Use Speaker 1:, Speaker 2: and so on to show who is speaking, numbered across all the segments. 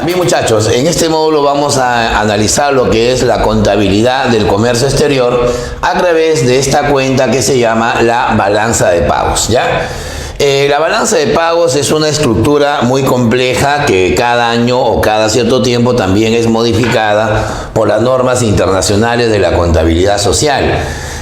Speaker 1: Bien, muchachos, en este módulo vamos a analizar lo que es la contabilidad del comercio exterior a través de esta cuenta que se llama la balanza de pagos, ¿ya? La balanza de pagos es una estructura muy compleja que cada año o cada cierto tiempo también es modificada por las normas internacionales de la contabilidad social.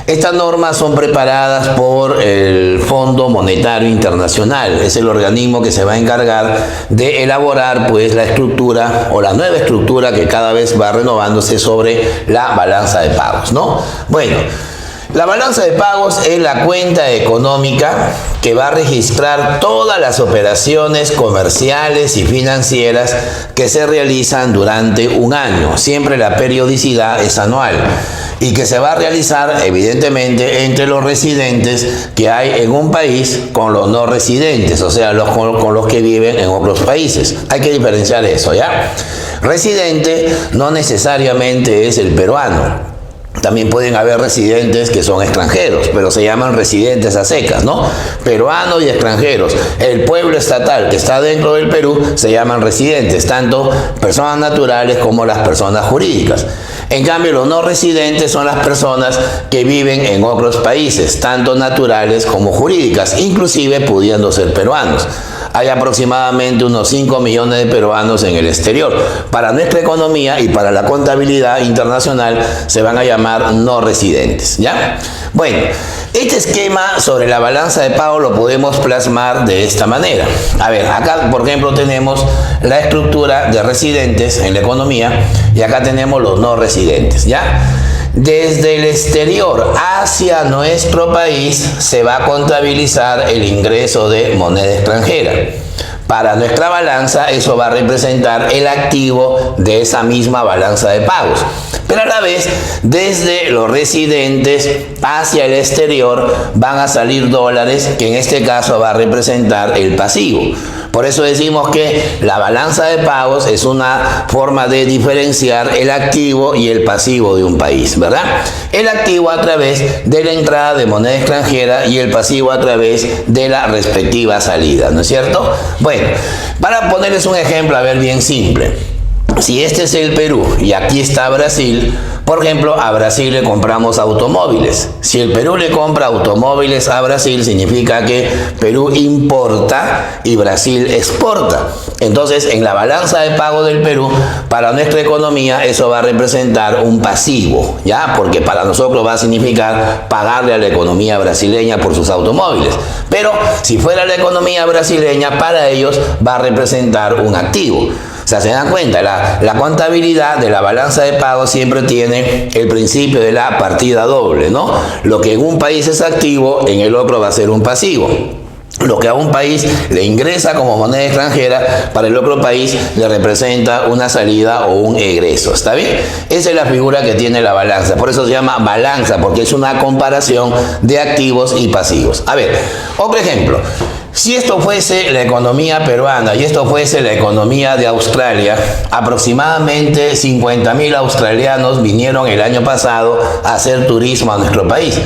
Speaker 1: Estas normas son preparadas por el Fondo Monetario Internacional. Es el organismo que se va a encargar de elaborar pues la estructura o la nueva estructura que cada vez va renovándose sobre la balanza de pagos, ¿no? Bueno, la balanza de pagos es la cuenta económica que va a registrar todas las operaciones comerciales y financieras que se realizan durante un año. Siempre la periodicidad es anual y que se va a realizar evidentemente entre los residentes que hay en un país con los no residentes, o sea, con los que viven en otros países. Hay que diferenciar eso, ¿ya? Residente no necesariamente es el peruano. También pueden haber residentes que son extranjeros, pero se llaman residentes a secas, ¿no? Peruanos y extranjeros. El pueblo estatal que está dentro del Perú se llaman residentes, tanto personas naturales como las personas jurídicas. En cambio, los no residentes son las personas que viven en otros países, tanto naturales como jurídicas, inclusive pudiendo ser peruanos. Hay aproximadamente unos 5 millones de peruanos en el exterior. Para nuestra economía y para la contabilidad internacional se van a llamar no residentes, ¿ya? Bueno, este esquema sobre la balanza de pago lo podemos plasmar de esta manera. A ver, acá por ejemplo tenemos la estructura de residentes en la economía y acá tenemos los no residentes, ¿ya? Desde el exterior hacia nuestro país se va a contabilizar el ingreso de moneda extranjera. Para nuestra balanza eso va a representar el activo de esa misma balanza de pagos. Pero a la vez, desde los residentes hacia el exterior van a salir dólares, que en este caso va a representar el pasivo. Por eso decimos que la balanza de pagos es una forma de diferenciar el activo y el pasivo de un país, ¿verdad? El activo a través de la entrada de moneda extranjera y el pasivo a través de la respectiva salida, ¿no es cierto? Bueno, para ponerles un ejemplo, a ver, bien simple. Si este es el Perú y aquí está Brasil, por ejemplo, a Brasil le compramos automóviles. Si el Perú le compra automóviles a Brasil, significa que Perú importa y Brasil exporta. Entonces, en la balanza de pago del Perú, para nuestra economía, eso va a representar un pasivo, ¿ya? Porque para nosotros va a significar pagarle a la economía brasileña por sus automóviles. Pero si fuera la economía brasileña, para ellos va a representar un activo. O sea, se dan cuenta, la contabilidad de la balanza de pagos siempre tiene el principio de la partida doble, ¿no? Lo que en un país es activo, en el otro va a ser un pasivo. Lo que a un país le ingresa como moneda extranjera, para el otro país le representa una salida o un egreso, ¿está bien? Esa es la figura que tiene la balanza, por eso se llama balanza, porque es una comparación de activos y pasivos. A ver, otro ejemplo. Si esto fuese la economía peruana y esto fuese la economía de Australia, aproximadamente 50.000 australianos vinieron el año pasado a hacer turismo a nuestro país.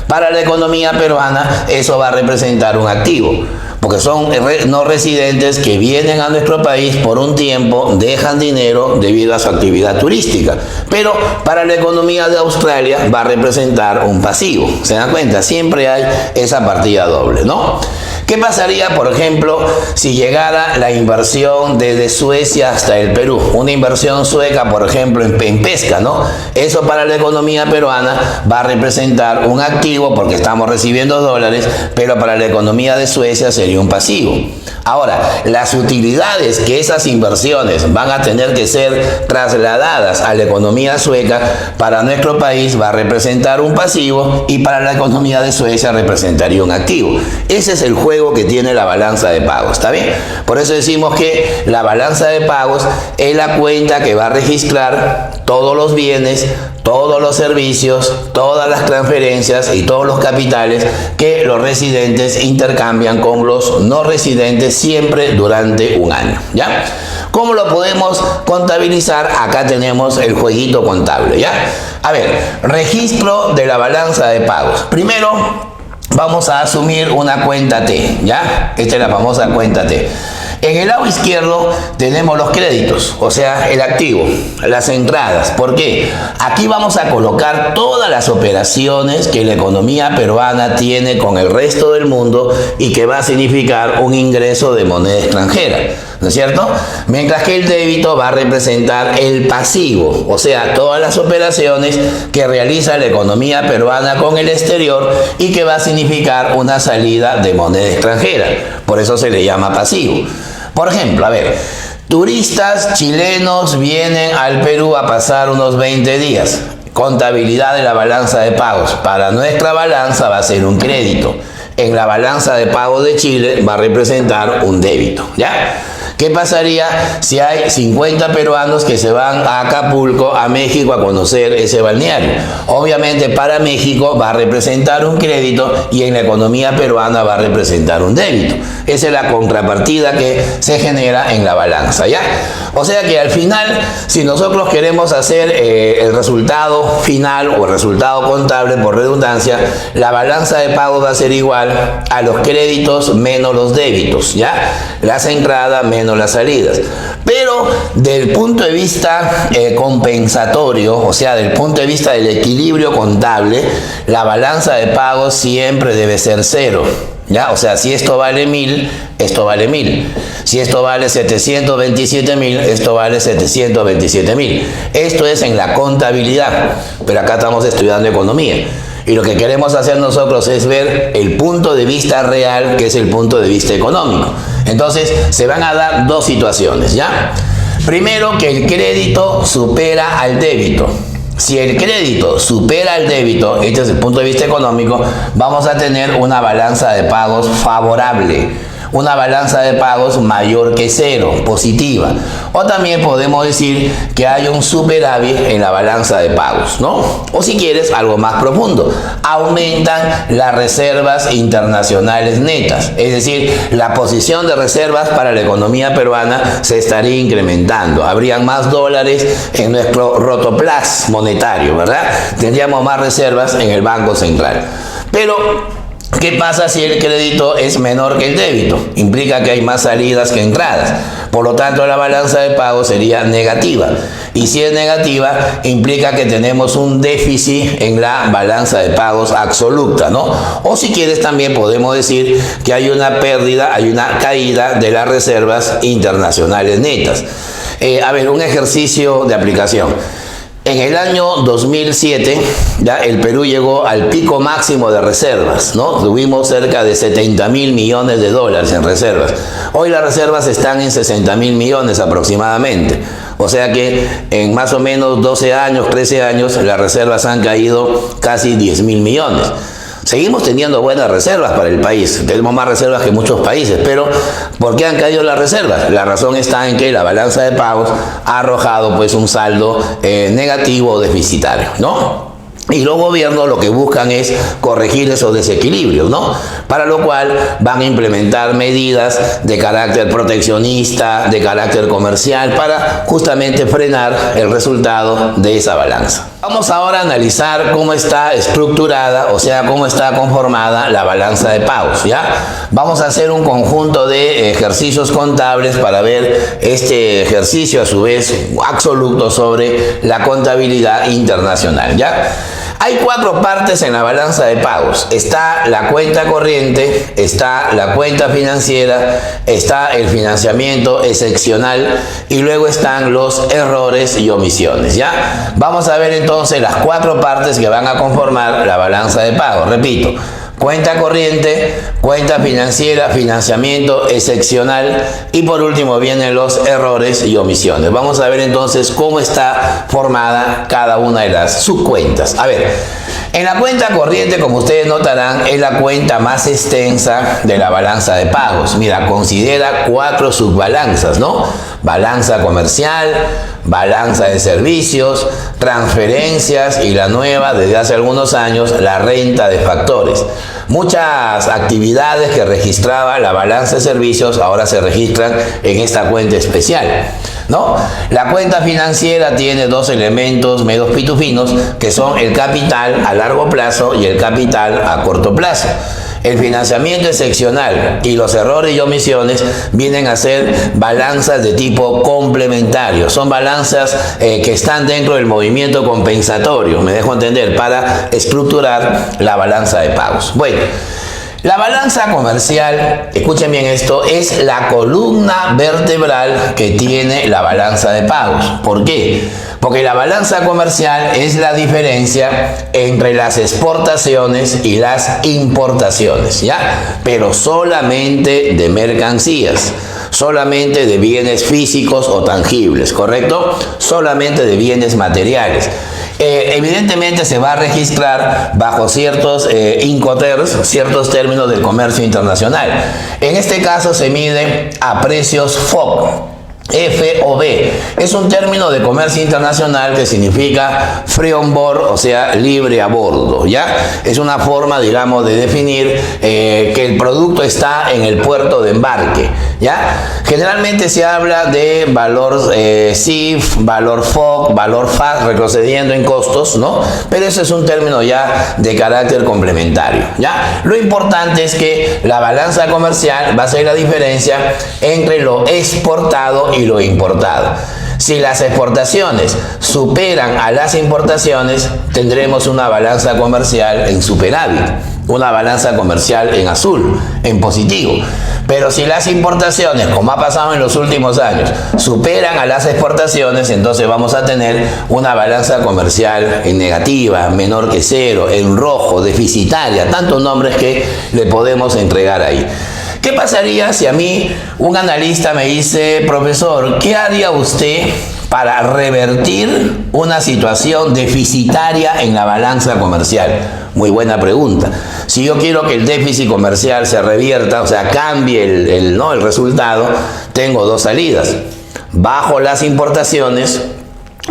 Speaker 1: Para la economía peruana eso va a representar un activo, porque son no residentes que vienen a nuestro país por un tiempo, dejan dinero debido a su actividad turística. Pero para la economía de Australia va a representar un pasivo. ¿Se dan cuenta? Siempre hay esa partida doble, ¿no? ¿Qué pasaría, por ejemplo, si llegara la inversión desde Suecia hasta el Perú? Una inversión sueca, por ejemplo, en pesca, ¿no? Eso para la economía peruana va a representar un activo porque estamos recibiendo dólares, pero para la economía de Suecia sería un pasivo. Ahora, las utilidades que esas inversiones van a tener que ser trasladadas a la economía sueca, para nuestro país va a representar un pasivo y para la economía de Suecia representaría un activo. Ese es el juego que tiene la balanza de pagos, ¿está bien? Por eso decimos que la balanza de pagos es la cuenta que va a registrar todos los bienes, todos los servicios, todas las transferencias y todos los capitales que los residentes intercambian con los no residentes siempre durante un año, ¿ya? ¿Cómo lo podemos contabilizar? Acá tenemos el jueguito contable, ¿ya? A ver, registro de la balanza de pagos. Primero, vamos a asumir una cuenta T, ¿ya? Esta es la famosa cuenta T. En el lado izquierdo tenemos los créditos, o sea, el activo, las entradas. ¿Por qué? Aquí vamos a colocar todas las operaciones que la economía peruana tiene con el resto del mundo y que va a significar un ingreso de moneda extranjera, ¿no es cierto? Mientras que el débito va a representar el pasivo, o sea, todas las operaciones que realiza la economía peruana con el exterior y que va a significar una salida de moneda extranjera. Por eso se le llama pasivo. Por ejemplo, a ver, turistas chilenos vienen al Perú a pasar unos 20 días. Contabilidad de la balanza de pagos. Para nuestra balanza va a ser un crédito. En la balanza de pagos de Chile va a representar un débito, ¿ya? ¿Qué pasaría si hay 50 peruanos que se van a Acapulco, a México, a conocer ese balneario? Obviamente para México va a representar un crédito y en la economía peruana va a representar un débito. Esa es la contrapartida que se genera en la balanza, ¿ya? O sea que al final, si nosotros queremos hacer el resultado final o el resultado contable por redundancia, la balanza de pago va a ser igual a los créditos menos los débitos, ¿ya? Las entradas menos las salidas. Pero del punto de vista compensatorio, o sea, del punto de vista del equilibrio contable, la balanza de pagos siempre debe ser cero, ¿ya? O sea, si esto vale 1000, esto vale 1000. Si esto vale 727.000, esto vale 727.000. Esto es en la contabilidad, pero acá estamos estudiando economía. Y lo que queremos hacer nosotros es ver el punto de vista real, que es el punto de vista económico. Entonces, se van a dar dos situaciones, ¿ya? Primero, que el crédito supera al débito. Si el crédito supera al débito, este es el punto de vista económico, vamos a tener una balanza de pagos favorable. Una balanza de pagos mayor que cero, positiva. O también podemos decir que hay un superávit en la balanza de pagos, ¿no? O si quieres, algo más profundo. Aumentan las reservas internacionales netas. Es decir, la posición de reservas para la economía peruana se estaría incrementando. Habrían más dólares en nuestro rotoplas monetario, ¿verdad? Tendríamos más reservas en el Banco Central. Pero ¿qué pasa si el crédito es menor que el débito? Implica que hay más salidas que entradas. Por lo tanto, la balanza de pagos sería negativa. Y si es negativa, implica que tenemos un déficit en la balanza de pagos absoluta, ¿no? O si quieres, también podemos decir que hay una pérdida, hay una caída de las reservas internacionales netas. A ver, un ejercicio de aplicación. En el año 2007, ya el Perú llegó al pico máximo de reservas, ¿no? Tuvimos cerca de 70.000 millones de dólares en reservas. Hoy las reservas están en 60.000 millones aproximadamente. O sea que en más o menos 12 años, 13 años, las reservas han caído casi 10.000 millones. Seguimos teniendo buenas reservas para el país, tenemos más reservas que muchos países, pero ¿por qué han caído las reservas? La razón está en que la balanza de pagos ha arrojado pues un saldo negativo o deficitario, ¿no? Y los gobiernos lo que buscan es corregir esos desequilibrios, ¿no? Para lo cual van a implementar medidas de carácter proteccionista, de carácter comercial, para justamente frenar el resultado de esa balanza. Vamos ahora a analizar cómo está estructurada, o sea, cómo está conformada la balanza de pagos, ¿ya? Vamos a hacer un conjunto de ejercicios contables para ver este ejercicio, a su vez, absoluto sobre la contabilidad internacional, ¿ya? Hay 4 partes en la balanza de pagos. Está la cuenta corriente, está la cuenta financiera, está el financiamiento excepcional y luego están los errores y omisiones, ¿ya? Vamos a ver entonces las 4 partes que van a conformar la balanza de pagos. Repito, cuenta corriente, cuenta financiera, financiamiento excepcional y por último vienen los errores y omisiones. Vamos a ver entonces cómo está formada cada una de las subcuentas. A ver, en la cuenta corriente, como ustedes notarán, es la cuenta más extensa de la balanza de pagos. Mira, considera 4 subbalanzas, ¿no? Balanza comercial, balanza de servicios, transferencias y la nueva, desde hace algunos años, la renta de factores. Muchas actividades que registraba la balanza de servicios ahora se registran en esta cuenta especial, ¿no? La cuenta financiera tiene 2 elementos medios pitufinos que son el capital a largo plazo y el capital a corto plazo. El financiamiento excepcional y los errores y omisiones vienen a ser balanzas de tipo complementario. Son balanzas que están dentro del movimiento compensatorio, me dejo entender, para estructurar la balanza de pagos. Bueno, la balanza comercial, escuchen bien esto, es la columna vertebral que tiene la balanza de pagos. ¿Por qué? Porque la balanza comercial es la diferencia entre las exportaciones y las importaciones, ¿ya? Pero solamente de mercancías, solamente de bienes físicos o tangibles, ¿correcto? Solamente de bienes materiales. Evidentemente se va a registrar bajo ciertos Incoterms, ciertos términos del comercio internacional. En este caso se mide a precios FOB. FOB es un término de comercio internacional que significa free on board, o sea, libre a bordo, ¿ya? Es una forma, digamos, de definir que el producto está en el puerto de embarque, ¿ya? Generalmente se habla de valor CIF, valor FOB, valor FAS, retrocediendo en costos, ¿no? Pero ese es un término ya de carácter complementario, ¿ya? Lo importante es que la balanza comercial va a ser la diferencia entre lo exportado y lo importado. Si las exportaciones superan a las importaciones, tendremos una balanza comercial en superávit, una balanza comercial en azul, en positivo. Pero si las importaciones, como ha pasado en los últimos años, superan a las exportaciones, entonces vamos a tener una balanza comercial en negativa, menor que cero, en rojo, deficitaria, tantos nombres que le podemos entregar ahí. ¿Qué pasaría si a mí un analista me dice, profesor, ¿qué haría usted para revertir una situación deficitaria en la balanza comercial? Muy buena pregunta. Si yo quiero que el déficit comercial se revierta, o sea, cambie el resultado, tengo dos salidas. Bajo las importaciones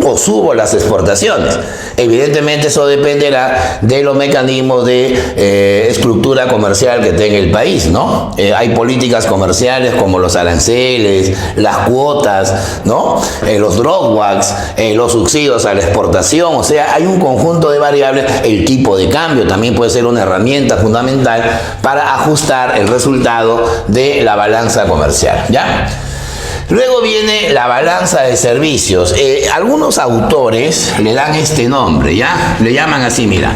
Speaker 1: o subo las exportaciones. Evidentemente eso dependerá de los mecanismos de estructura comercial que tenga el país, ¿no? Hay políticas comerciales como los aranceles, las cuotas, ¿no? Los drawbacks, los subsidios a la exportación, o sea, hay un conjunto de variables. El tipo de cambio también puede ser una herramienta fundamental para ajustar el resultado de la balanza comercial, ¿ya? Luego viene la balanza de servicios. Algunos autores le dan este nombre, ¿ya? Le llaman así, mira.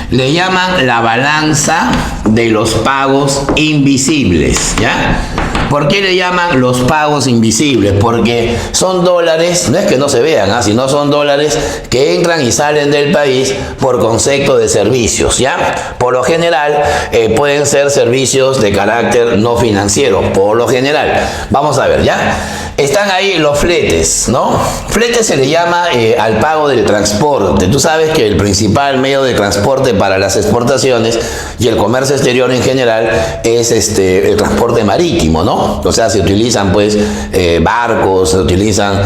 Speaker 1: Le llaman la balanza de los pagos invisibles, ¿ya? ¿Por qué le llaman los pagos invisibles? Porque son dólares, no es que no se vean, sino son dólares que entran y salen del país por concepto de servicios, ¿ya? Por lo general, pueden ser servicios de carácter no financiero, por lo general. Vamos a ver, ¿ya? Están ahí los fletes, ¿no? Flete se le llama al pago del transporte. Tú sabes que el principal medio de transporte para las exportaciones y el comercio exterior en general es el transporte marítimo, ¿no? O sea, se utilizan pues barcos, se utilizan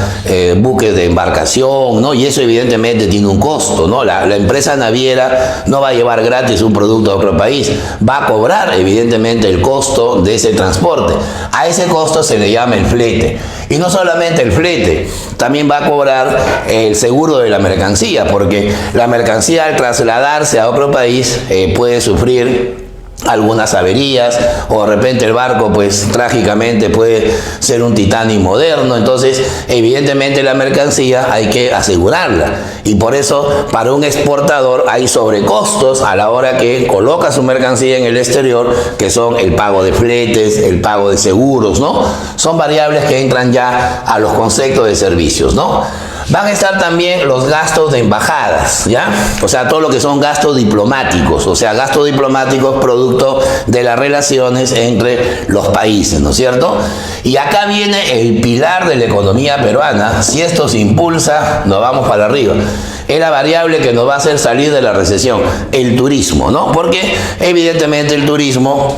Speaker 1: buques de embarcación, ¿no? Y eso evidentemente tiene un costo, ¿no? La empresa naviera no va a llevar gratis un producto a otro país, va a cobrar evidentemente el costo de ese transporte. A ese costo se le llama el flete. Y no solamente el flete, también va a cobrar el seguro de la mercancía, porque la mercancía al trasladarse a otro país puede sufrir algunas averías, o de repente el barco pues trágicamente puede ser un Titanic moderno. Entonces evidentemente la mercancía hay que asegurarla, y por eso para un exportador hay sobrecostos a la hora que coloca su mercancía en el exterior, que son el pago de fletes, el pago de seguros, ¿no? Son variables que entran ya a los conceptos de servicios, ¿no? Van a estar también los gastos de embajadas, ¿ya? O sea, todo lo que son gastos diplomáticos, o sea, gastos diplomáticos producto de las relaciones entre los países, ¿no es cierto? Y acá viene el pilar de la economía peruana. Si esto se impulsa, nos vamos para arriba. Es la variable que nos va a hacer salir de la recesión, el turismo, ¿no? Porque evidentemente el turismo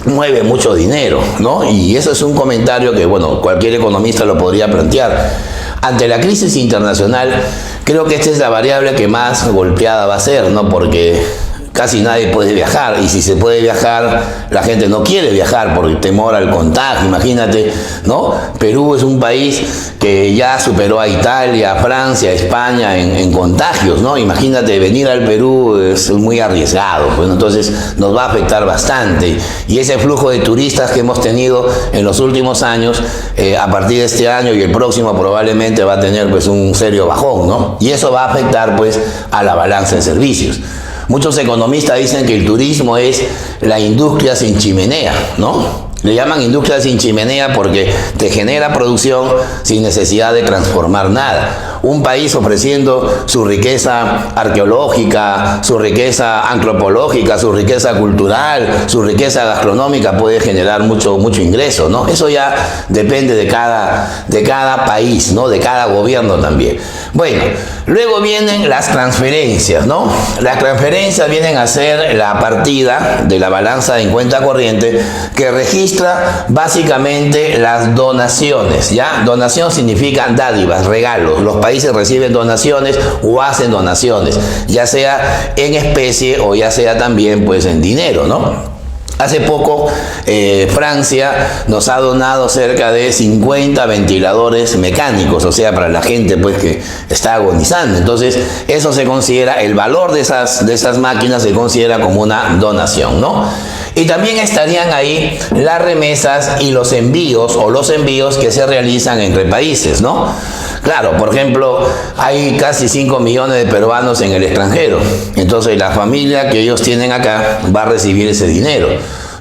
Speaker 1: mueve mucho dinero, ¿no? Y eso es un comentario que, bueno, cualquier economista lo podría plantear. Ante la crisis internacional, creo que esta es la variable que más golpeada va a ser, ¿no? Porque casi nadie puede viajar, y si se puede viajar, la gente no quiere viajar por el temor al contagio. Imagínate, ¿no? Perú es un país que ya superó a Italia, a Francia, a España en contagios, ¿no? Imagínate, venir al Perú es muy arriesgado, pues entonces nos va a afectar bastante, y ese flujo de turistas que hemos tenido en los últimos años, a partir de este año y el próximo probablemente va a tener pues un serio bajón, ¿no? Y eso va a afectar pues a la balanza de servicios. Muchos economistas dicen que el turismo es la industria sin chimenea, ¿no? Le llaman industria sin chimenea porque te genera producción sin necesidad de transformar nada. Un país ofreciendo su riqueza arqueológica, su riqueza antropológica, su riqueza cultural, su riqueza gastronómica puede generar mucho ingreso, ¿no? Eso ya depende de cada país, ¿no? De cada gobierno también. Bueno, luego vienen las transferencias, ¿no? Las transferencias vienen a ser la partida de la balanza en cuenta corriente que registra básicamente las donaciones, ¿ya? Donación significa dádivas, regalos. Los países reciben donaciones o hacen donaciones, ya sea en especie o ya sea también pues en dinero, ¿no? Hace poco Francia nos ha donado cerca de 50 ventiladores mecánicos, o sea, para la gente pues que está agonizando. Entonces, eso se considera, el valor de esas máquinas se considera como una donación, ¿no? Y también estarían ahí las remesas y los envíos que se realizan entre países, ¿no? Claro, por ejemplo, hay casi 5 millones de peruanos en el extranjero. Entonces, la familia que ellos tienen acá va a recibir ese dinero,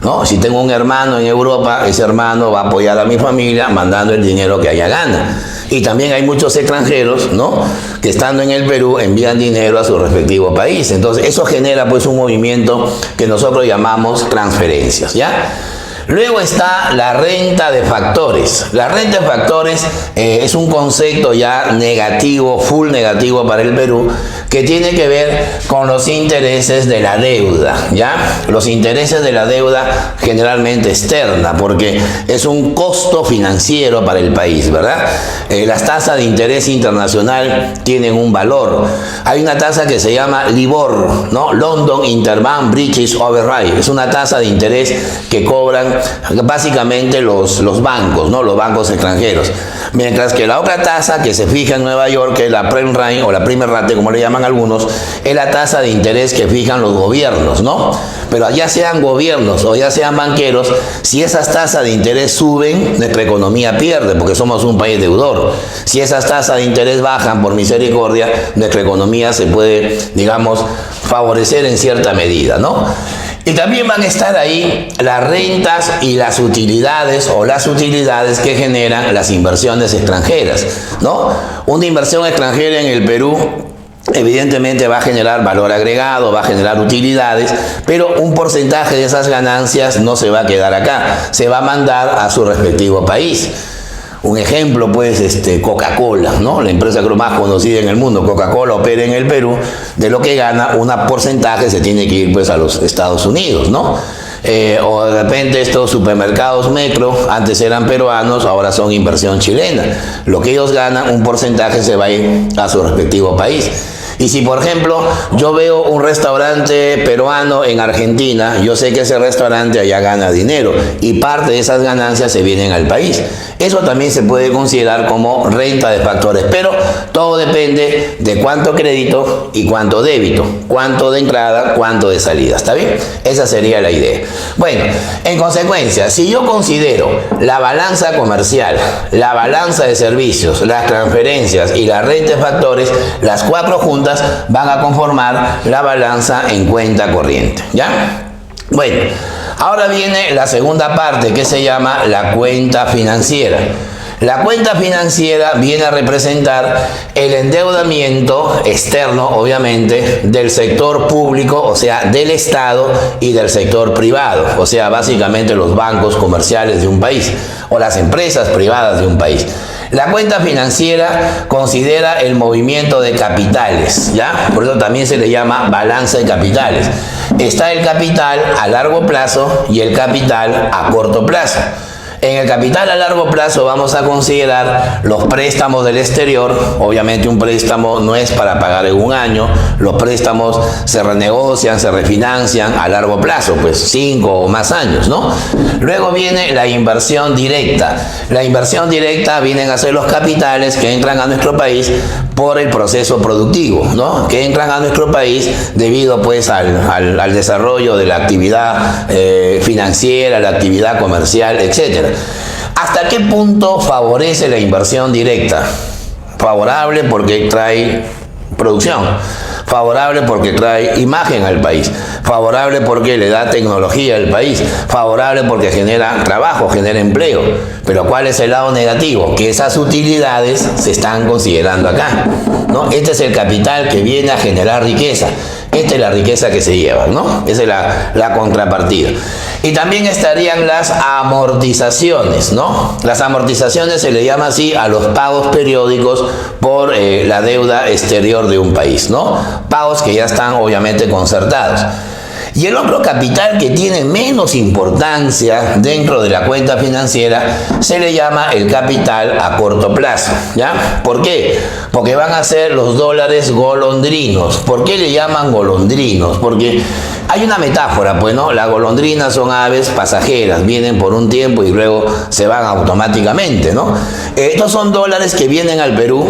Speaker 1: ¿no? Si tengo un hermano en Europa, ese hermano va a apoyar a mi familia mandando el dinero que haya gana. Y también hay muchos extranjeros, ¿no?, que estando en el Perú envían dinero a su respectivo país. Entonces, eso genera pues un movimiento que nosotros llamamos transferencias, ¿ya? Luego está la renta de factores. La renta de factores es un concepto ya negativo, full negativo para el Perú, que tiene que ver con los intereses de la deuda, ¿ya? Los intereses de la deuda generalmente externa, porque es un costo financiero para el país, ¿verdad? Las tasas de interés internacional tienen un valor. Hay una tasa que se llama LIBOR, ¿no? London Interbank British Override. Es una tasa de interés que cobran básicamente los bancos, ¿no? Los bancos extranjeros. Mientras que la otra tasa que se fija en Nueva York, que es la prime rate o la prime rate, como le llaman algunos, es la tasa de interés que fijan los gobiernos, ¿no? Pero ya sean gobiernos o ya sean banqueros, si esas tasas de interés suben, nuestra economía pierde, porque somos un país deudor. Si esas tasas de interés bajan, por misericordia, nuestra economía se puede, digamos, favorecer en cierta medida, ¿no? Y también van a estar ahí las rentas y las utilidades o las utilidades que generan las inversiones extranjeras, ¿no? Una inversión extranjera en el Perú evidentemente va a generar valor agregado, va a generar utilidades, pero un porcentaje de esas ganancias no se va a quedar acá, se va a mandar a su respectivo país. Un ejemplo, pues, Coca-Cola, ¿no? La empresa creo más conocida en el mundo, Coca-Cola, opera en el Perú. De lo que gana, un porcentaje se tiene que ir, pues, a los Estados Unidos, ¿no? O de repente estos supermercados Metro, antes eran peruanos, ahora son inversión chilena. Lo que ellos ganan, un porcentaje se va a ir a su respectivo país. Y si, por ejemplo, yo veo un restaurante peruano en Argentina, yo sé que ese restaurante allá gana dinero y parte de esas ganancias se vienen al país. Eso también se puede considerar como renta de factores, pero todo depende de cuánto crédito y cuánto débito, cuánto de entrada, cuánto de salida. ¿Está bien? Esa sería la idea. Bueno, en consecuencia, si yo considero la balanza comercial, la balanza de servicios, las transferencias y la renta de factores, las cuatro juntas van a conformar la balanza en cuenta corriente, ¿ya? Bueno, ahora viene la segunda parte que se llama la cuenta financiera. La cuenta financiera viene a representar el endeudamiento externo, obviamente, del sector público, o sea, del Estado, y del sector privado, o sea, básicamente los bancos comerciales de un país o las empresas privadas de un país. La cuenta financiera considera el movimiento de capitales, ¿ya? Por eso también se le llama balanza de capitales. Está el capital a largo plazo y el capital a corto plazo. En el capital a largo plazo vamos a considerar los préstamos del exterior. Obviamente un préstamo no es para pagar en un año, los préstamos se renegocian, se refinancian a largo plazo, pues 5 o más años, ¿no? Luego viene la inversión directa. La inversión directa vienen a ser los capitales que entran a nuestro país por el proceso productivo, ¿no? Que entran a nuestro país debido pues al desarrollo de la actividad financiera, la actividad comercial, etcétera. ¿Hasta qué punto favorece la inversión directa? Favorable porque trae producción, favorable porque trae imagen al país, favorable porque le da tecnología al país, favorable porque genera trabajo, genera empleo. Pero ¿cuál es el lado negativo? Que esas utilidades se están considerando acá, ¿no? Este es el capital que viene a generar riqueza. Esta es la riqueza que se lleva, ¿no? Esa es la contrapartida. Y también estarían las amortizaciones, ¿no? Las amortizaciones se le llama así a los pagos periódicos por la deuda exterior de un país, ¿no? Pagos que ya están obviamente concertados. Y el otro capital que tiene menos importancia dentro de la cuenta financiera se le llama el capital a corto plazo, ¿ya? ¿Por qué? Porque van a ser los dólares golondrinos. ¿Por qué le llaman golondrinos? Porque hay una metáfora, pues, ¿no? Las golondrinas son aves pasajeras, vienen por un tiempo y luego se van automáticamente, ¿no? Estos son dólares que vienen al Perú.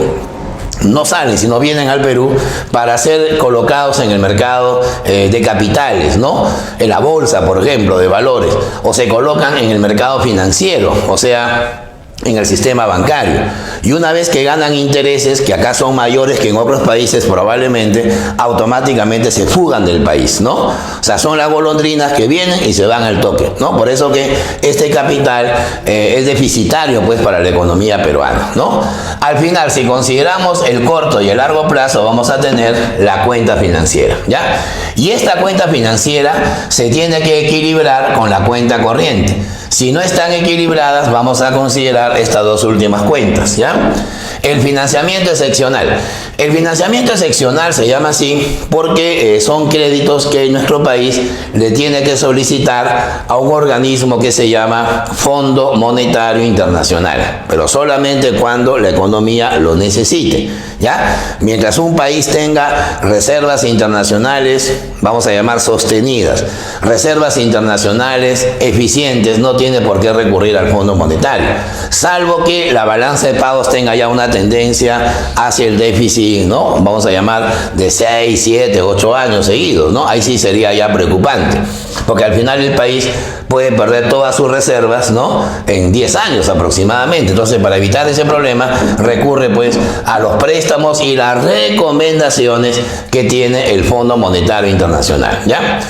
Speaker 1: No salen, sino vienen al Perú para ser colocados en el mercado de capitales, ¿no? En la bolsa, por ejemplo, de valores. O se colocan en el mercado financiero, o sea, en el sistema bancario. Y una vez que ganan intereses, que acá son mayores que en otros países probablemente, automáticamente se fugan del país, ¿no? O sea, son las golondrinas que vienen y se van al toque, ¿no? Por eso que este capital es deficitario, pues, para la economía peruana, ¿no? Al final, si consideramos el corto y el largo plazo, vamos a tener la cuenta financiera, ¿ya? Y esta cuenta financiera se tiene que equilibrar con la cuenta corriente. Si no están equilibradas, vamos a considerar estas dos últimas cuentas, ¿ya? El financiamiento excepcional. El financiamiento excepcional se llama así porque son créditos que nuestro país le tiene que solicitar a un organismo que se llama Fondo Monetario Internacional, pero solamente cuando la economía lo necesite, ¿ya? Mientras un país tenga reservas internacionales, vamos a llamar sostenidas, reservas internacionales eficientes, no tiene por qué recurrir al Fondo Monetario, salvo que la balanza de pagos tenga ya una tendencia hacia el déficit, ¿no? Vamos a llamar de 6, 7, 8 años seguidos, ¿no? Ahí sí sería ya preocupante, porque al final el país puede perder todas sus reservas, ¿no? En 10 años aproximadamente. Entonces, para evitar ese problema, recurre pues a los préstamos y las recomendaciones que tiene el Fondo Monetario Internacional, ¿ya?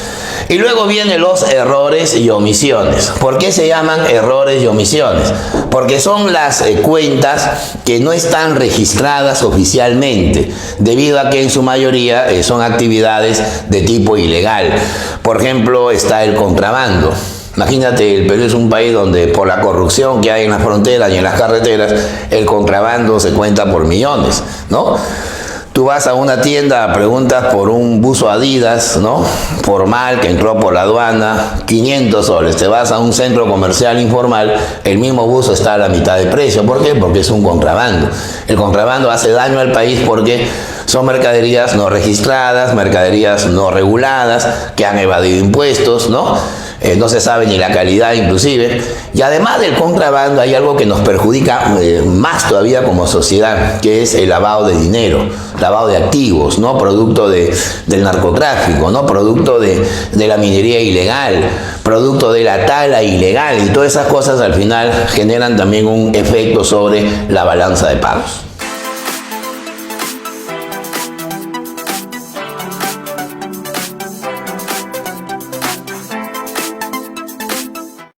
Speaker 1: Y luego vienen los errores y omisiones. ¿Por qué se llaman errores y omisiones? Porque son las cuentas que no están registradas oficialmente, debido a que en su mayoría son actividades de tipo ilegal. Por ejemplo, está el contrabando. Imagínate, el Perú es un país donde por la corrupción que hay en las fronteras y en las carreteras, el contrabando se cuenta por millones, ¿no? Tú vas a una tienda, preguntas por un buzo Adidas, ¿no? Formal, que entró por la aduana, 500 soles. Te vas a un centro comercial informal, el mismo buzo está a la mitad de precio. ¿Por qué? Porque es un contrabando. El contrabando hace daño al país porque son mercaderías no registradas, mercaderías no reguladas, que han evadido impuestos, ¿no? No se sabe ni la calidad inclusive. Y además del contrabando hay algo que nos perjudica más todavía como sociedad, que es el lavado de dinero, lavado de activos, ¿no? Producto del narcotráfico, ¿no? Producto de la minería ilegal, producto de la tala ilegal, y todas esas cosas al final generan también un efecto sobre la balanza de pagos.